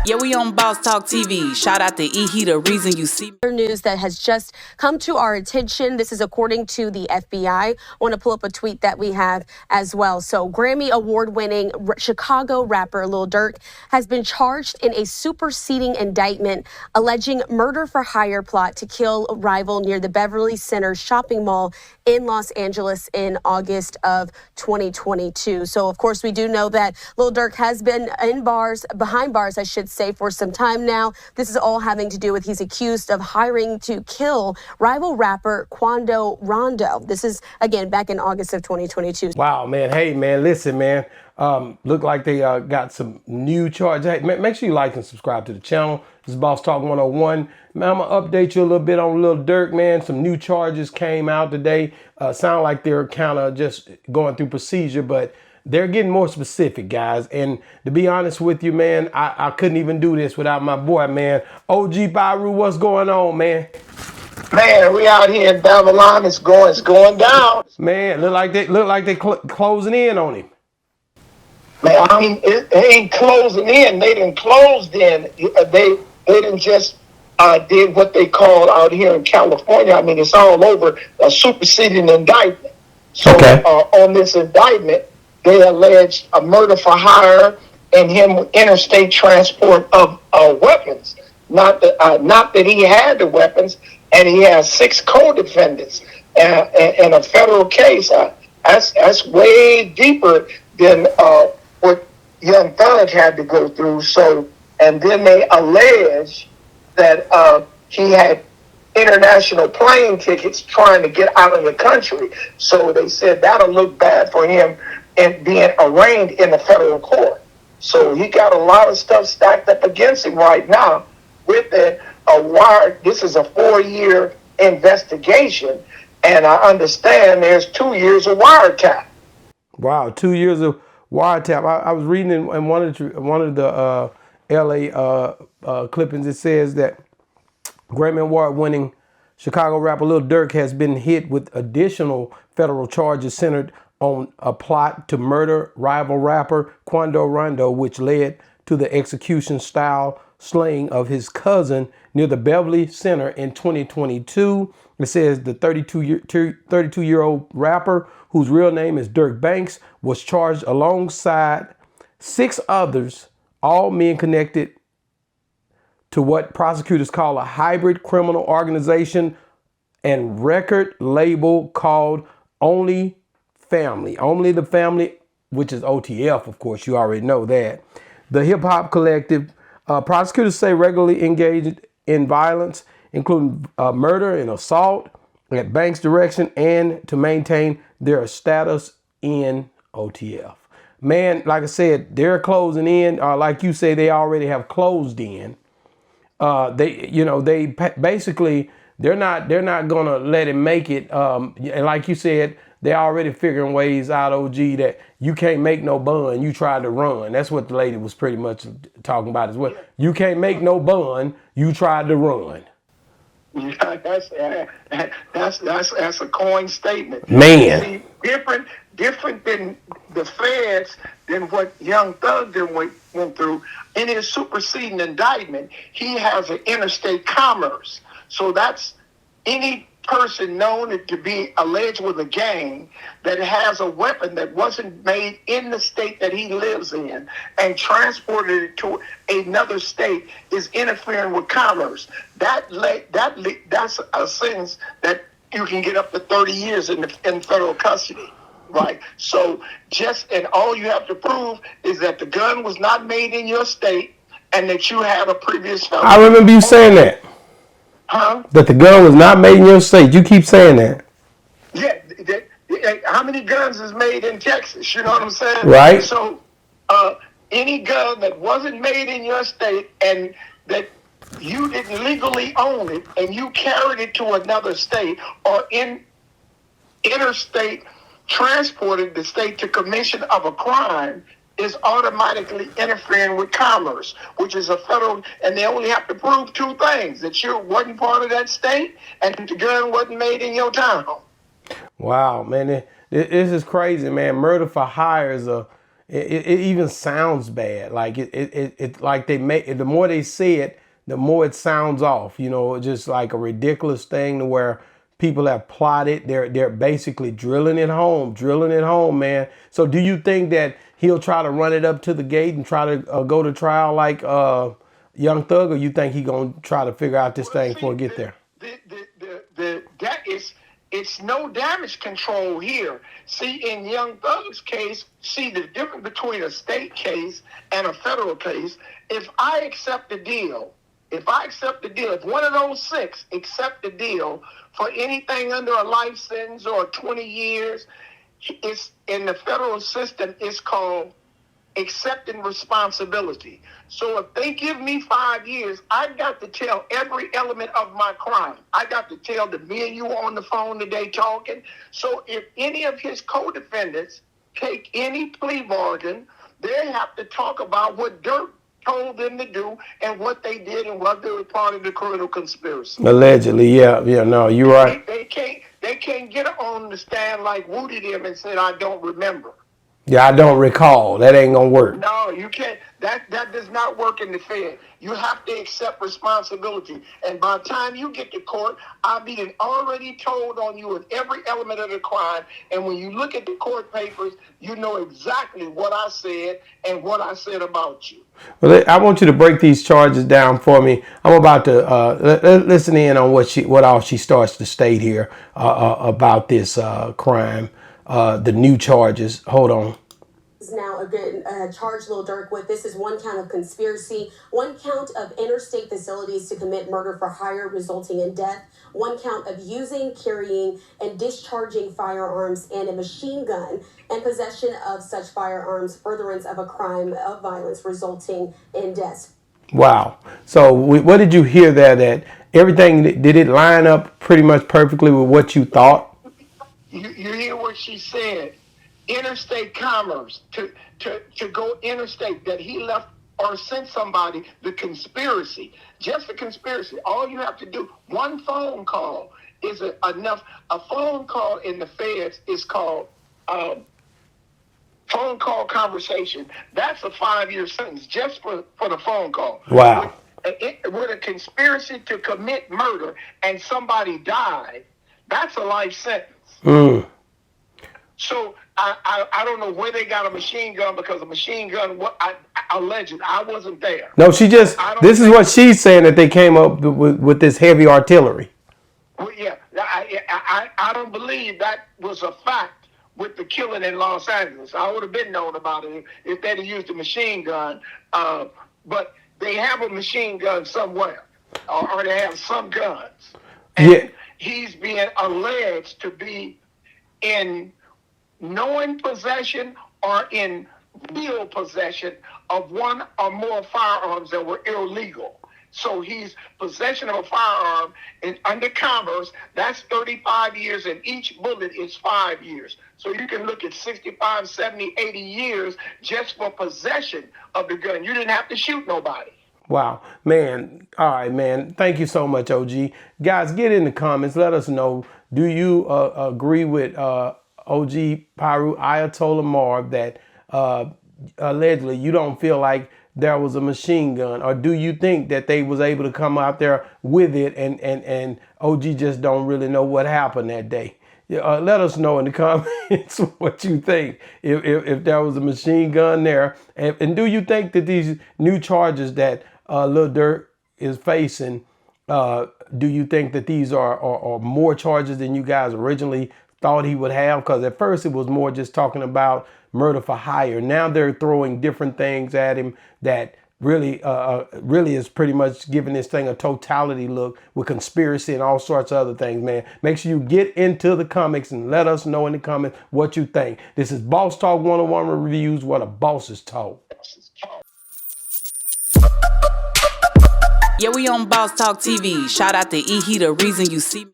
Yeah, we on Boss Talk TV. Shout out to E. He the reason you see me. News that has just come to our attention. This is according to the FBI. I want to pull up a tweet that we have as well. So Grammy award-winning Chicago rapper Lil Durk has been charged in a superseding indictment alleging murder for hire plot to kill a rival near the Beverly Center shopping mall in Los Angeles in August of 2022. So of course we do know that Lil Durk has been behind bars, I should say, for some time now. This is all having to do with he's accused of hiring to kill rival rapper Quando Rondo. This is, again, back in August of 2022. Wow, man. Hey, man, listen, man. Look like they got some new charges. Hey, make sure you like and subscribe to the channel. This is Boss Talk 101. Man, I'm going to update you a little bit on Lil Durk, man. Some new charges came out today. Sound like they're kind of just going through procedure, but they're getting more specific, guys. And to be honest with you, man, I couldn't even do this without my boy, man. OG Byru, what's going on, man? Man, we out here in Babylon. It's going down. Man, look like they closing in on him. Man, I mean, it ain't closing in. They didn't closed in. They didn't just did what they call out here in California. I mean, it's all over a superseding indictment. So on this indictment, they alleged a murder for hire and him interstate transport of weapons. Not that he had the weapons, and he has 6 co-defendants in a federal case. That's way deeper than what Young Thug had to go through. So, and then they allege that he had international plane tickets trying to get out of the country. So they said that'll look bad for him and being arraigned in the federal court. So he got a lot of stuff stacked up against him right now with a wire. This is a 4-year investigation, and I understand there's 2 years of wiretap. Wow, 2 years of wiretap. I was reading in one of the LA clippings. It says that Grammy Award-winning Chicago rapper Lil Durk has been hit with additional federal charges centered on a plot to murder rival rapper Quando Rondo, which led to the execution-style slaying of his cousin near the Beverly Center in 2022. It says the 32-year-old rapper, whose real name is Durk Banks, was charged alongside 6 others, all men connected to what prosecutors call a hybrid criminal organization and record label called Only the Family, which is OTF, of course, you already know that. The hip hop collective, prosecutors say, regularly engaged in violence, including murder and assault at Banks' direction, and to maintain their status in OTF. Man, like I said, they're closing in. Like you say, they already have closed in. They basically, they're not gonna let him make it. And like you said, they're already figuring ways out, OG, that you can't make no bun. You tried to run. That's what the lady was pretty much talking about as well. You can't make no bun. You tried to run. That's a coin statement. Man. See, different than the feds, than what Young Thug went through. In his superseding indictment, he has an interstate commerce. So that's any person known to be alleged with a gang that has a weapon that wasn't made in the state that he lives in and transported it to another state is interfering with commerce. That's a sentence that you can get up to 30 years in federal custody. Right. So and all you have to prove is that the gun was not made in your state and that you had a previous felony. I remember you saying that. Huh? That the gun was not made in your state. You keep saying that. Yeah. How many guns is made in Texas? You know what I'm saying? Right. So any gun that wasn't made in your state and that you didn't legally own it and you carried it to another state or in interstate transported the state to commission of a crime is automatically interfering with commerce, which is a federal, and they only have to prove 2 things: that you wasn't part of that state and that the gun wasn't made in your town. Wow, man, this is crazy, man. Murder for hire it even sounds bad. Like it like they make it, the more they say it, the more it sounds off. You know, just like a ridiculous thing to where people have plotted. They're basically drilling it home, man. So do you think that he'll try to run it up to the gate and try to go to trial like Young Thug, or you think he gonna try to figure out this thing before it get there? It's no damage control here. See, in Young Thug's case, see the difference between a state case and a federal case. If I accept the deal, if one of those 6 accept the deal for anything under a life sentence or 20 years, it's in the federal system, it's called accepting responsibility. So if they give me 5 years, I got to tell every element of my crime. I got to tell the me and you on the phone today talking. So if any of his co-defendants take any plea bargain, they have to talk about what Durk told them to do and what they did and what they were part of the criminal conspiracy. Allegedly, yeah, no, you're right. They can't get on the stand like Woody them and said, I don't remember. Yeah, I don't recall. That ain't gonna work. No, you can't. That does not work in the Fed. You have to accept responsibility. And by the time you get to court, I'll be already told on you with every element of the crime. And when you look at the court papers, you know exactly what I said and what I said about you. Well, I want you to break these charges down for me. I'm about to listen in on what all she starts to state here about this crime. The new charges. Hold on. Is now again charged Lil Durk with. This is 1 count of conspiracy, 1 count of interstate facilities to commit murder for hire resulting in death, 1 count of using, carrying, and discharging firearms and a machine gun, and possession of such firearms, furtherance of a crime of violence resulting in death. Wow. So what did you hear there? That everything, did it line up pretty much perfectly with what you thought? You hear what she said. Interstate commerce, to go interstate, that he left or sent somebody, the conspiracy, just the conspiracy. All you have to do, 1 phone call is enough. A phone call in the feds is called phone call conversation. That's a 5-year sentence just for the phone call. Wow. With a conspiracy to commit murder and somebody died, that's a life sentence. So I don't know where they got a machine gun, because a machine gun, alleged, I wasn't there. No, this is what she's saying, that they came up with this heavy artillery. Well, yeah, I don't believe that was a fact with the killing in Los Angeles. I would have been known about it if they'd have used a machine gun. But they have a machine gun somewhere, or they have some guns. And he's being alleged to be in knowing possession or in real possession of 1 or more firearms that were illegal. So he's possession of a firearm and under commerce, that's 35 years, and each bullet is 5 years. So you can look at 65, 70, 80 years just for possession of the gun. You didn't have to shoot nobody. Wow, man. All right, man. Thank you so much, OG. Guys, get in the comments. Let us know. Do you agree with OG Piru Ayatollah Marv that allegedly you don't feel like there was a machine gun, or do you think that they was able to come out there with it and OG just don't really know what happened that day? Let us know in the comments what you think, if there was a machine gun there, and do you think that these new charges that Lil Durk is facing, do you think that these are more charges than you guys originally thought he would have? Because at first it was more just talking about murder for hire. Now they're throwing different things at him that really is pretty much giving this thing a totality look with conspiracy and all sorts of other things, man. Make sure you get into the comics and let us know in the comments what you think. This is Boss Talk 101 Reviews, what a boss is told. Yeah, we on Boss Talk TV. Shout out to E. He, the reason you see me.